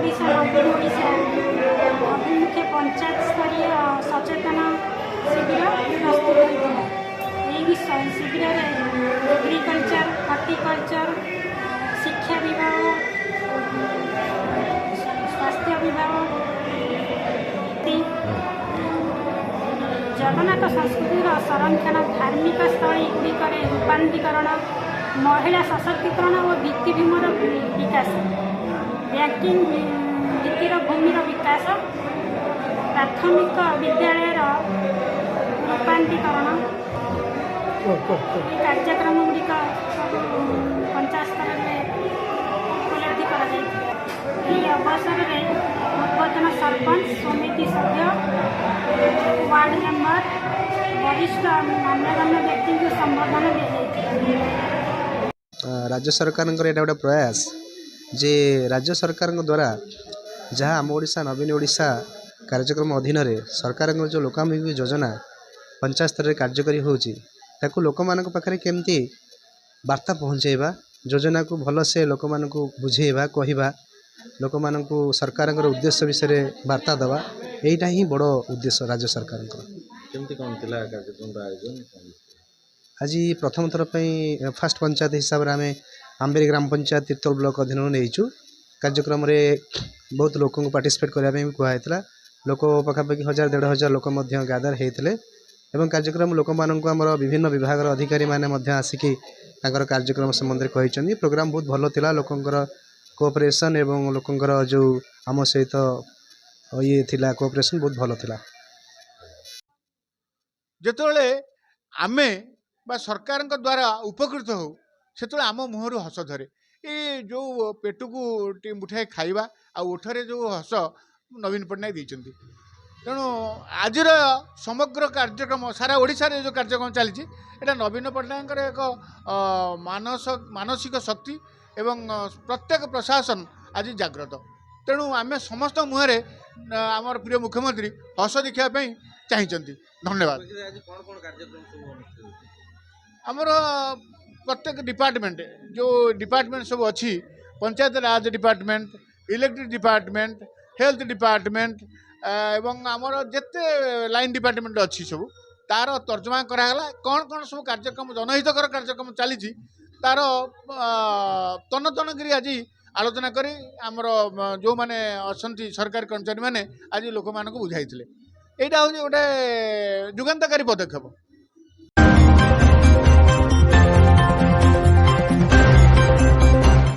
ओडिशा नवीन ओडिशा अभिमुखे पंचायत स्तरीय सचेतन शिविर प्रस्तुत होता है। यही शिविर एग्रीकल्चर, हॉर्टिकल्चर, शिक्षा विभाग, स्वास्थ्य विभाग, जगन्नाथ संस्कृतिर संरक्षण, धार्मिक स्थली गुड़िक रूपांतरीकरण, महिला सशक्तिकरण और भित्तिभूमर विकास, बैंकिंग भित्तिर भूमिर विकास, प्राथमिक विद्यालय रूपांतरीकरण कार्यक्रम गुड़िक पंचायत स्तर में उपलब्धि कर अवसर में पूर्वतन सरपंच, समिति सभ्य, वार्ड मेंबर, वरिष्ठ मान्यगण्य व्यक्ति को संबोधन दी। राज्य सरकार एटा गोटे प्रयास जे राज्य सरकार द्वारा जहाँ आम ओडिशा नवीन ओडिशा कार्यक्रम अधीन रे सरकार जो लोकाभिमुखी योजना पंचायत स्तर में कार्यकारी होची ताकू लोक मानक पाखरे केमती वार्ता पहुँचेबा, योजना को भल से लोक मानक बुझेबा, कहवा लोक मानक सरकार उद्देश्य विषय में वार्ता दवा, यहीटा ही बड़ उद्देश्य राज्य सरकार। केमती कौन थिला कार्यक्रम आयोजन? आज प्रथम थर फास्ट पंचायत हिसाब से आम आंबेरी ग्राम पंचायत तीर्तोल ब्लॉक अधीन नहीं कार्यक्रम रे बहुत लोक पार्टिसिपेट करने कहला। लोक पखापाखि 1000-1500 लोक गैदर होते एवं कार्यक्रम लोक मानक आमर विभिन्न विभाग अधिकारी माने आसिकी कार्यक्रम संबंध में प्रोग्राम बहुत भल थिला। लोकंकर कोऑपरेशन एवं लोकंकर जो आम सहित ये थिला कोऑपरेशन बहुत भल थिला। जेतोले आमे बा सरकार द्वारा उपकृत हो से आम मुहर हस धरे। ये जो पेट को मुठाए खाइबा आ ओठरे जो हस नवीन पट्टनायक देइचंती। तेणु आज समग्र कार्यक्रम सारा ओडिशा रे जो कार्यक्रम चली एटा नवीन पट्टनायक एक मानसिक शक्ति एवं प्रत्येक प्रशासन आज जाग्रत। तेणु आम समस्त मुहरे आमर प्रिय मुख्यमंत्री हस देखा चाहिए। धन्यवाद। आमर प्रत्येक डिपार्टमेंट जो डिपार्टमेंट सब अच्छी panchayat raj department, electric department, health department एवं आमर जिते लाइन डिपार्टमेंट अच्छी सब तार तर्जमा कराला कौन कौन सब कार्यक्रम जनहितकर कार्यक्रम चली तार तन तनगिरी आज आलोचना करी आमर जो माने असंती सरकारी कर्मचारी माने आज लोक मानक बुझाई। यहाँ हूँ गोटे जुगान्तकारी पदक्षेप।